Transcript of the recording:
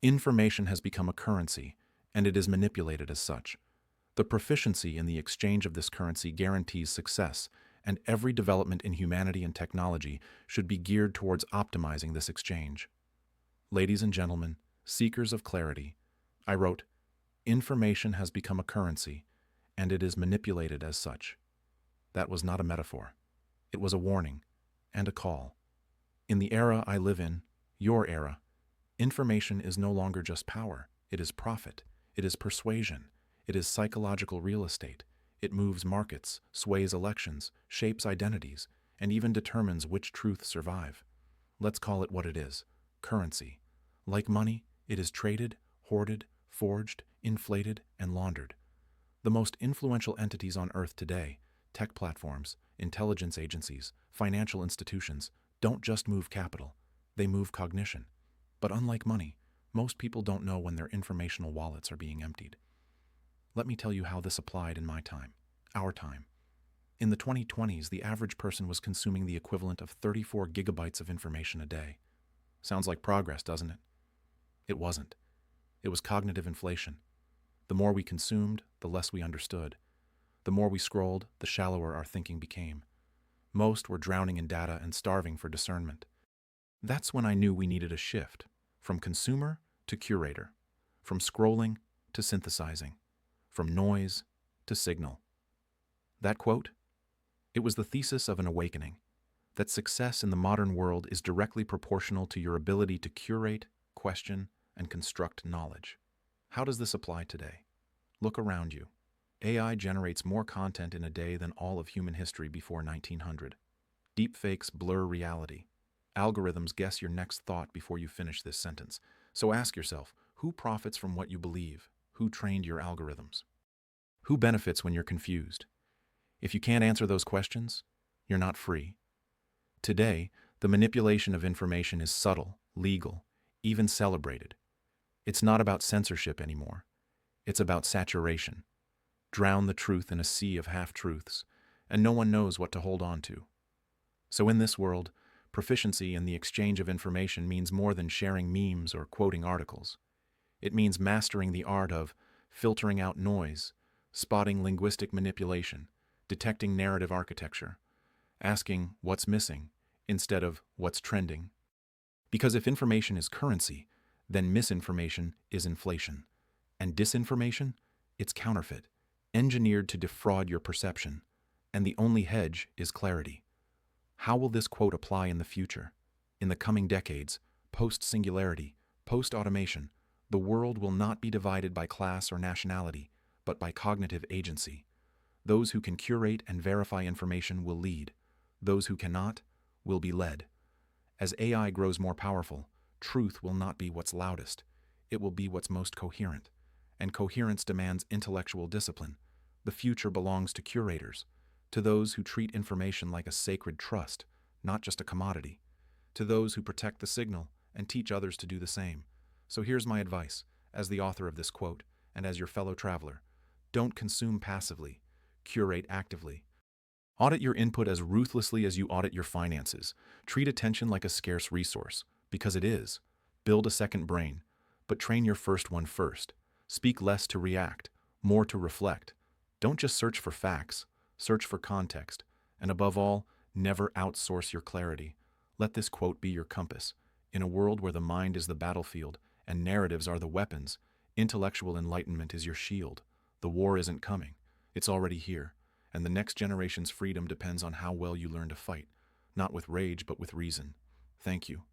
Information has become a currency, and it is manipulated as such. The proficiency in the exchange of this currency guarantees success, and every development in humanity and technology should be geared towards optimizing this exchange. Ladies and gentlemen, seekers of clarity, I wrote, information has become a currency, and it is manipulated as such. That was not a metaphor. It was a warning and a call. In the era I live in, your era, information is no longer just power. It is profit. It is persuasion. It is psychological real estate. It moves markets, sways elections, shapes identities, and even determines which truths survive. Let's call it what it is: currency. Like money, it is traded, hoarded, forged, inflated, and laundered. The most influential entities on Earth today, tech platforms, intelligence agencies, financial institutions, don't just move capital, they move cognition. But unlike money, most people don't know when their informational wallets are being emptied. Let me tell you how this applied in my time, our time. In the 2020s, the average person was consuming the equivalent of 34 gigabytes of information a day. Sounds like progress, doesn't it? It wasn't. It was cognitive inflation. The more we consumed, the less we understood. The more we scrolled, the shallower our thinking became. Most were drowning in data and starving for discernment. That's when I knew we needed a shift, from consumer to curator, from scrolling to synthesizing, from noise to signal. That quote? It was the thesis of an awakening, that success in the modern world is directly proportional to your ability to curate, question, and construct knowledge. How does this apply today? Look around you. AI generates more content in a day than all of human history before 1900. Deepfakes blur reality. Algorithms guess your next thought before you finish this sentence. So ask yourself, who profits from what you believe? Who trained your algorithms? Who benefits when you're confused? If you can't answer those questions, you're not free. Today, the manipulation of information is subtle, legal, even celebrated. It's not about censorship anymore. It's about saturation. Drown the truth in a sea of half-truths, and no one knows what to hold on to. So in this world, proficiency in the exchange of information means more than sharing memes or quoting articles. It means mastering the art of filtering out noise, spotting linguistic manipulation, detecting narrative architecture, asking what's missing instead of what's trending. Because if information is currency, then misinformation is inflation, and disinformation, it's counterfeit, engineered to defraud your perception, and the only hedge is clarity. How will this quote apply in the future? In the coming decades, post-singularity, post-automation, the world will not be divided by class or nationality, but by cognitive agency. Those who can curate and verify information will lead. Those who cannot will be led. As AI grows more powerful, truth will not be what's loudest. It will be what's most coherent. And coherence demands intellectual discipline. The future belongs to curators, to those who treat information like a sacred trust, not just a commodity, to those who protect the signal and teach others to do the same. So here's my advice, as the author of this quote, and as your fellow traveler. Don't consume passively, curate actively. Audit your input as ruthlessly as you audit your finances. Treat attention like a scarce resource, because it is. Build a second brain, but train your first one first. Speak less to react, more to reflect. Don't just search for facts, search for context. And above all, never outsource your clarity. Let this quote be your compass. In a world where the mind is the battlefield and narratives are the weapons, intellectual enlightenment is your shield. The war isn't coming. It's already here. And the next generation's freedom depends on how well you learn to fight, not with rage but with reason. Thank you.